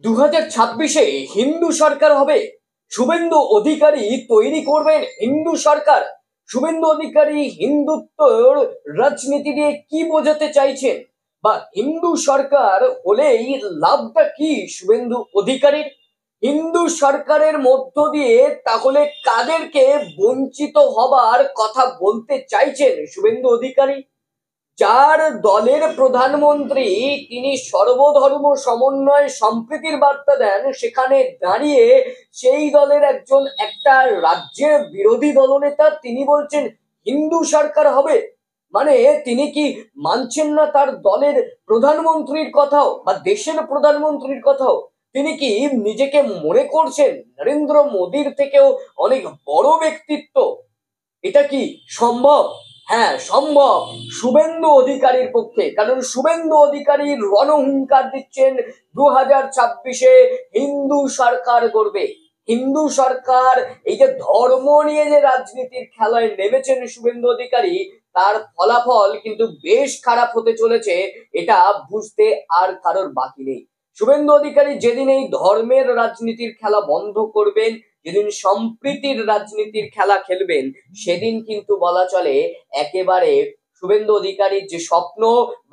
2026-এ হিন্দু সরকার হবে। শুভেন্দু অধিকারী তৈরি করবেন হিন্দু সরকার। শুভেন্দু অধিকারী হিন্দুত্বর রাজনীতি দিয়ে কি বোঝাতে চাইছেন, বা হিন্দু সরকার হলেই লাভটা কি শুভেন্দু অধিকারীর? হিন্দু সরকারের মধ্য দিয়ে তাহলে কাদেরকে বঞ্চিত হবার কথা বলতে চাইছেন শুভেন্দু অধিকারী? যার দলের প্রধানমন্ত্রী তিনি সর্বধর্ম সমন্বয় সম্প্রীতির বার্তা দেন, সেখানে দাঁড়িয়ে সেই দলের একটা রাজ্যের বিরোধী দলনেতা তিনি বলছেন হিন্দু সরকার হবে। মানে তিনি কি মানছেন না তার দলের প্রধানমন্ত্রীর কথাও বা দেশের প্রধানমন্ত্রীর কথাও? তিনি কি নিজেকে মনে করছেন নরেন্দ্র মোদীর থেকেও অনেক বড় ব্যক্তিত্ব? এটা কি সম্ভব? হ্যাঁ, সম্ভব শুভেন্দু অধিকারীর পক্ষে, কারণ শুভেন্দু অধিকারী রণহুঙ্কার দিচ্ছেন 2026-এ হিন্দু সরকার গড়বে। হিন্দু সরকার, এই যে ধর্ম নিয়ে যে রাজনীতির খেলায় নেমেছেন শুভেন্দু অধিকারী, তার ফলাফল কিন্তু বেশ খারাপ হতে চলেছে, এটা বুঝতে আর কারোর বাকি নেই। শুভেন্দু অধিকারী যেদিন এই ধর্মের রাজনীতির খেলা বন্ধ করবেন, যেদিন সম্প্রীতির রাজনীতির খেলা খেলবেন, সেদিন কিন্তু বলা চলে একেবারে শুভেন্দু অধিকারীর যে স্বপ্ন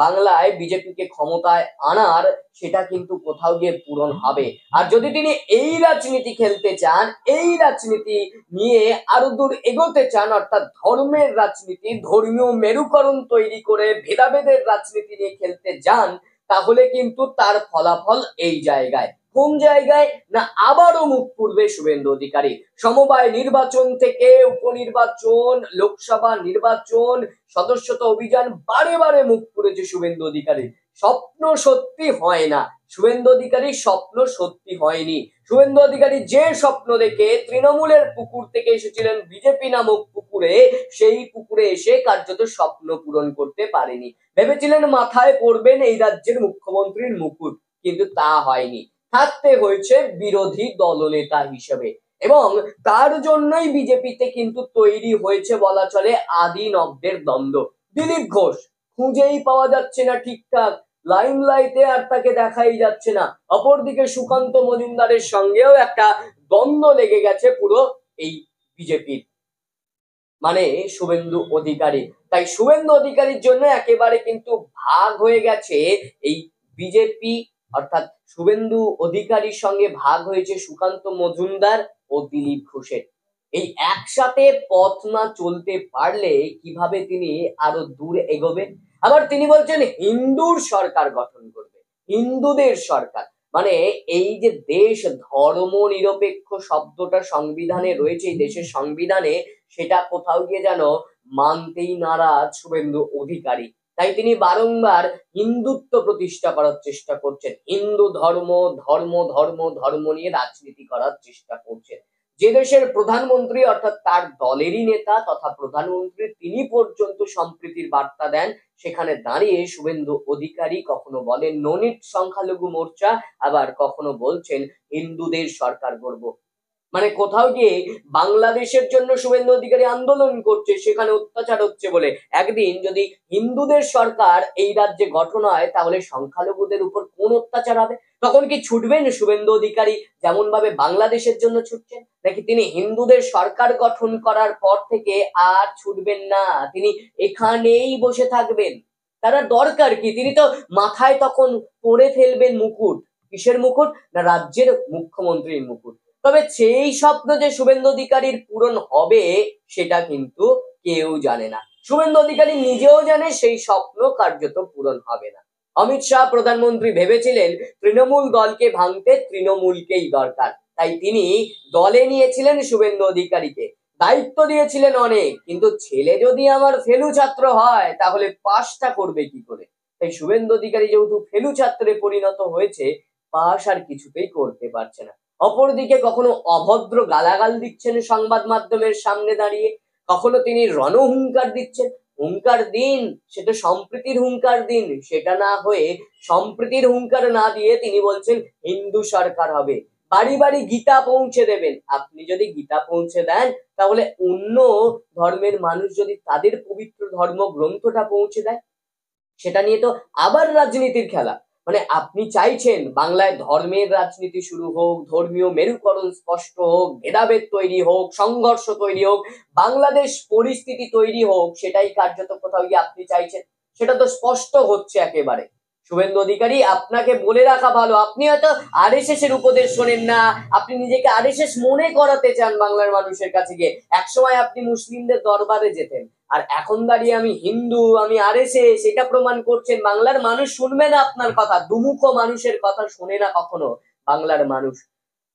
বাংলায় বিজেপিকে ক্ষমতায় আনার, সেটা কিন্তু কোথাও গিয়ে পূরণ হবে। আর যদি তিনি এই রাজনীতি খেলতে চান, এই রাজনীতি নিয়ে আরো দূর এগোতে চান, অর্থাৎ ধর্মের রাজনীতি, ধর্মীয় মেরুকরণ তৈরি করে ভেদাভেদের রাজনীতি নিয়ে খেলতে যান, তাহলে কিন্তু তার ফলাফল এই জায়গায়। কোন জায়গায় না, আবারও মুখ পুড়বে শুভেন্দু অধিকারী। সমবায় নির্বাচন থেকে উপনির্বাচন, লোকসভা নির্বাচন, সদস্যতা অভিযান, বারে বারে মুখ পুড়েছে শুভেন্দু অধিকারী। স্বপ্ন সত্যি হয় না, শুভেন্দু অধিকারীর স্বপ্ন সত্যি হয়নি। শুভেন্দু অধিকারী যে স্বপ্ন দেখে তৃণমূলের পুকুর থেকে এসেছিলেন বিজেপি নামক পুকুরে, সেই পুকুরে এসে কার্যত স্বপ্ন পূরণ করতে পারেনি। ভেবেছিলেন মাথায় পড়বেন এই রাজ্যের মুখ্যমন্ত্রীর মুকুট, কিন্তু তা হয়নি। থাকতে হয়েছে বিরোধী দলনেতা হিসেবে, এবং তার জন্যই বিজেপিতে কিন্তু তৈরি হয়েছে বলা চলে আদি নব্যের দ্বন্দ্ব। দিলীপ ঘোষ খুঁজেই পাওয়া যাচ্ছে না ঠিকঠাক, লাইমলাইটে আর তাকে দেখাই যাচ্ছে না। অপরদিকে সুকান্ত মজুমদারের সঙ্গেও একটা দ্বন্দ্ব লেগে গেছে পুরো এই বিজেপির, মানে শুভেন্দু অধিকারী। তাই শুভেন্দু অধিকারীর জন্য একেবারে কিন্তু ভাগ হয়ে গেছে এই বিজেপি, অর্থাৎ শুভেন্দু অধিকারীর সঙ্গে ভাগ হয়েছে সুকান্ত মজুমদার ও দিলীপ ঘোষের। এই একসাথে পথ না চলতে পারলে কিভাবে তিনি আরো দূর এগোবেন? আবার তিনি বলছেন হিন্দুর সরকার গঠন করবে, হিন্দুদের সরকার। মানে এই যে দেশ ধর্ম নিরপেক্ষ শব্দটা সংবিধানে রয়েছে, এই দেশের সংবিধানে, সেটা কোথাও গিয়ে যেন মানতেই নারাজ শুভেন্দু অধিকারী। তাই তিনি বারংবার হিন্দুত্ব প্রতিষ্ঠা করার চেষ্টা করছেন, হিন্দু ধর্ম ধর্ম ধর্ম ধর্ম নিয়ে রাজনীতি করার চেষ্টা করছেন। যে দেশের প্রধানমন্ত্রী, অর্থাৎ তার দলেরই নেতা তথা প্রধানমন্ত্রী, তিনি পর্যন্ত সম্প্রীতির বার্তা দেন, সেখানে দাঁড়িয়ে শুভেন্দু অধিকারী কখনো বলেন ননিট সংখ্যালঘু মোর্চা, আবার কখনো বলছেন হিন্দুদের সরকার গড়ব। মানে কোথাও গিয়ে বাংলাদেশের জন্য শুভেন্দু অধিকারী আন্দোলন করছে, সেখানে অত্যাচার হচ্ছে বলে। একদিন যদি হিন্দুদের সরকার এই রাজ্যে গঠন হয়, তাহলে সংখ্যালঘুদের উপর কোন অত্যাচার হবে? তখন কি ছুটবেন শুভেন্দু অধিকারী যেমন ভাবে বাংলাদেশের জন্য ছুটছেন, নাকি তিনি হিন্দুদের সরকার গঠন করার পর থেকে আর ছুটবেন না, তিনি এখানেই বসে থাকবেন? তারা দরকার কি? তিনি তো মাথায় তখন পরে ফেলবেন মুকুট। কিসের মুকুট? না, রাজ্যের মুখ্যমন্ত্রীর মুকুট। তবে সেই স্বপ্ন যে শুভেন্দু অধিকারীর পূরণ হবে, সেটা কিন্তু কেউ জানে না। শুভেন্দু অধিকারী নিজেও জানে সেই স্বপ্ন কার্যত পূরণ হবে না। অমিত শাহ প্রধানমন্ত্রী ভেবেছিলেন তৃণমূল দলকে ভাঙতে তৃণমূলকেই দরকার, তাই তিনি দলে নিয়েছিলেন শুভেন্দু অধিকারীকে, দায়িত্ব দিয়েছিলেন অনেক। কিন্তু ছেলে যদি আমার ফেলু ছাত্র হয়, তাহলে পাশটা করবে কি করে? তাই শুভেন্দু অধিকারী যেহেতু ফেলু ছাত্রে পরিণত হয়েছে, পাশ আর কিছুতেই করতে পারছে না। অপরদিকে কখনো অভদ্র গালাগাল দিচ্ছেন সংবাদ মাধ্যমের সামনে দাঁড়িয়ে, কখনো তিনি রণহুঙ্কার দিচ্ছেন। হুঙ্কার দিন, সেটা সম্প্রীতির হুঙ্কার দিন, সেটা না হয়ে সম্প্রীতির হুঙ্কার না দিয়ে তিনি বলছেন হিন্দু সরকার হবে। বাড়ি বাড়ি গীতা পৌঁছে দেবেন। আপনি যদি গীতা পৌঁছে দেন, তাহলে অন্য ধর্মের মানুষ যদি তাদের পবিত্র ধর্ম গ্রন্থটা পৌঁছে দেয়, সেটা নিয়ে তো আবার রাজনীতির খেলা। মানে আপনি চাইছেন বাংলায় ধর্মের রাজনীতি শুরু হোক, ধর্মীয় মেরুকরণ স্পষ্ট হোক, ভেদাভেদ তৈরি হোক, সংঘর্ষ তৈরি হোক, বাংলাদেশ পরিস্থিতি তৈরি হোক, সেটাই কার্যত কোথাও গিয়ে আপনি চাইছেন। সেটা তো স্পষ্ট হচ্ছে একেবারে। শুভেন্দু অধিকারী, আপনাকে বলে রাখা ভালো, আপনি হয়তো আরএসএস এর উপদেশ শোনেন না, আপনি নিজেকে আরএসএস মনে করাতে চান বাংলার মানুষের কাছে গিয়ে। একসময় আপনি মুসলিমদের দরবারে যেতেন, আর এখন দাঁড়িয়ে আমি হিন্দু, আমি আরএসএস, এটা প্রমাণ করছেন। বাংলার মানুষ শুনবে না আপনার কথা, দুমুখ মানুষের কথা শোনে না কখনো বাংলার মানুষ।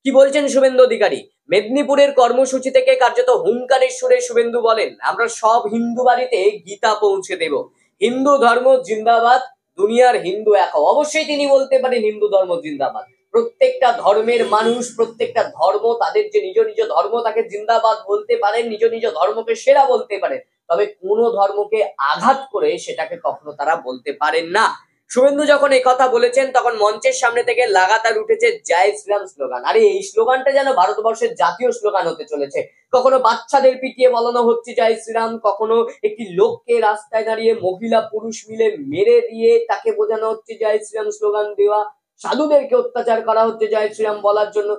কি বলছেন শুভেন্দু অধিকারী? মেদিনীপুরের কর্মসূচি থেকে কার্যত হুঙ্কারের সুরে শুভেন্দু বলেন, আমরা সব হিন্দু বাড়িতে গীতা পৌঁছে দেব, হিন্দু ধর্ম জিন্দাবাদ, দুনিয়ার হিন্দু এক হও। অবশ্যই তিনি বলতে পারেন হিন্দু ধর্ম জিন্দাবাদ। প্রত্যেকটা ধর্মের মানুষ, প্রত্যেকটা ধর্ম তাদের যে নিজ নিজ ধর্ম, তাকে জিন্দাবাদ বলতে পারেন, নিজ নিজ ধর্মকে সেরা বলতে পারেন। তবে কোনো ধর্মকে আঘাত করে সেটাকে কখনো তারা বলতে পারেন না। শুভেন্দু যখন এই কথা বলেছেন, তখন মঞ্চের সামনে থেকে লাগাতার উঠেছে জয় শ্রীরাম স্লোগান। আরে এই স্লোগানটা যেন ভারতবর্ষের জাতীয় স্লোগান হতে চলেছে। কখনো বাচ্চাদের পিটিয়ে বলানো হচ্ছে জয় শ্রীরাম, কখনো একটি লোককে রাস্তায় দাঁড়িয়ে মহিলা পুরুষ মিলে মেরে দিয়ে তাকে বোঝানো হচ্ছে জয় শ্রীরাম স্লোগান দেওয়া, সাধুদেরকে অত্যাচার করা হচ্ছে জয় শ্রীরাম বলার জন্য।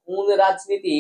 কোন রাজনীতি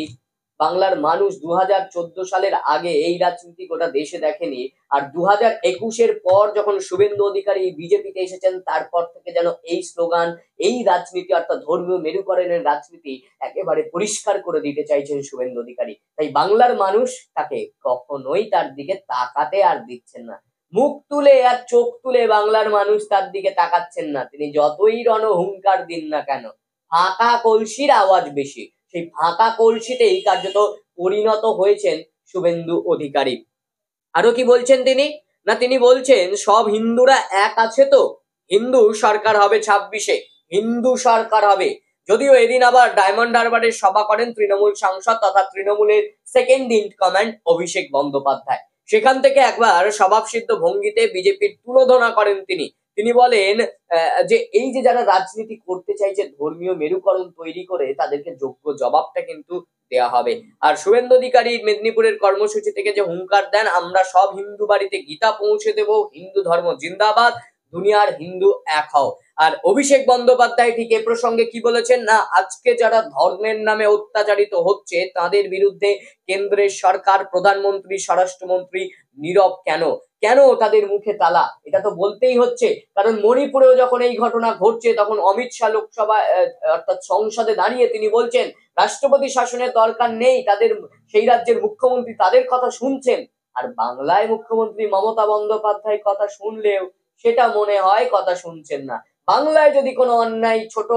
বাংলার মানুষ 2014 সালের আগে এই রাজনীতি গোটা দেশে দেখেনি। আর 2021-এর পর যখন শুভেন্দু অধিকারী বিজেপিতে এসেছেন, তারপর থেকে যেন এই স্লোগান, এই রাজনীতি অর্থাৎ ধর্মীয় মেরুকরণের রাজনীতি একেবারে পরিষ্কার করে দিতে চাইছেন শুভেন্দু অধিকারী। তাই বাংলার মানুষ তাকে কখনোই তার দিকে তাকাতে আর দিচ্ছেন না। মুখ তুলে আর চোখ তুলে বাংলার মানুষ তার দিকে তাকাচ্ছেন না। তিনি যতই রণহুঙ্কার দিন না কেন, ফাঁকা কলসির আওয়াজ বেশি। সেই ফাঁকা কলসিতেই কার্যত পরিণত হয়েছেন শুভেন্দু অধিকারী। আরো কি বলছেন তিনি? না, তিনি বলছেন সব হিন্দুরা এক আছে তো, হিন্দু সরকার হবে 26-এ, হিন্দু সরকার হবে। যদিও এদিন আবার ডায়মন্ড হারবারে সভা করেন তৃণমূল সাংসদ তথা তৃণমূলের second in command Abhishek Bandyopadhyay. সেখান থেকে একবার স্বভাবসিদ্ধ ভঙ্গিতে বিজেপির তুলোধনা করেন তিনি। তিনি বলেন যে এই যে যারা রাজনীতি করতে চাইছে ধর্মীয় মেরুকরণ তৈরি করে, তাদেরকে যোগ্য জবাবটা কিন্তু দেয়া হবে। আর শুভেন্দু অধিকারী মেদিনীপুরের কর্মসূচি থেকে যে হুঙ্কার দেন, আমরা সব হিন্দু বাড়িতে গীতা পৌঁছে দেব, হিন্দু ধর্ম জিন্দাবাদ, দুনিয়ার হিন্দু এক হও। আর অভিষেক বন্দ্যোপাধ্যায় ঠিক এ প্রসঙ্গে কি বলেছেন? না, আজকে যারা ধর্মের নামে অত্যাচারিত হচ্ছে তাদের বিরুদ্ধে কেন্দ্রের সরকার, প্রধানমন্ত্রী, স্বরাষ্ট্রমন্ত্রী নীরব কেন? কেন তাদের মুখে তালা? এটা তো বলতেই হচ্ছে। কারণ মণিপুরেও যখন এই ঘটনা ঘটছে, তখন অমিত শাহ লোকসভা অর্থাৎ সংসদে দাঁড়িয়ে তিনি বলছেন রাষ্ট্রপতি শাসনের দরকার নেই, তাদের সেই রাজ্যের মুখ্যমন্ত্রী তাদের কথা শুনছেন। আর বাংলায় মুখ্যমন্ত্রী মমতা বন্দ্যোপাধ্যায় কথা শুনলেও সেটা মনে হয় কথা শুনছেন না। বাংলায় যদি কোনো অন্যায় ছোট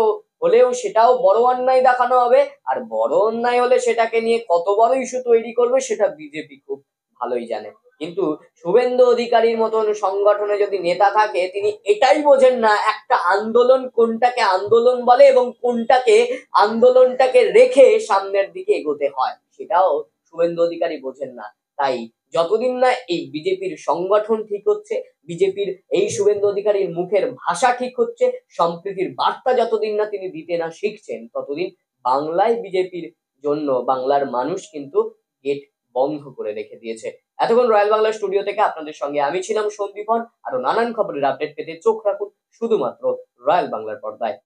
হলেও সেটাও বড় অন্যায় দেখানো হবে, আর বড় অন্যায় হলে সেটাকে নিয়ে কত বড় ইস্যু তৈরি করবে সেটা বিজেপি খুব ভালোই জানে। কিন্তু শুভেন্দু অধিকারীর মতন সংগঠনে যদি নেতা থাকে, তিনি এটাই বোঝেন না একটা আন্দোলন কোনটাকে আন্দোলন বলে এবং কোনটাকে আন্দোলনটাকে রেখে সামনের দিকে এগোতে হয়, সেটাও শুভেন্দু অধিকারী বোঝেন না। তাই যতদিন না এই বিজেপির সংগঠন ঠিক হচ্ছে, বিজেপির এই শুভেন্দু অধিকারীর মুখের ভাষা ঠিক হচ্ছে, সম্প্রীতির বার্তা যতদিন না তিনি দিতে না শিখছেন, ততদিন বাংলায় বিজেপির জন্য বাংলার মানুষ কিন্তু গেট বন্ধ করে রেখে দিয়েছে। এতক্ষণ রয়্যাল বাংলা স্টুডিও থেকে আপনাদের সঙ্গে আমি ছিলাম সন্দীপন। আরো নানান খবরের আপডেট পেতে চোখ রাখুন শুধুমাত্র রয়্যাল বাংলার পর্দায়।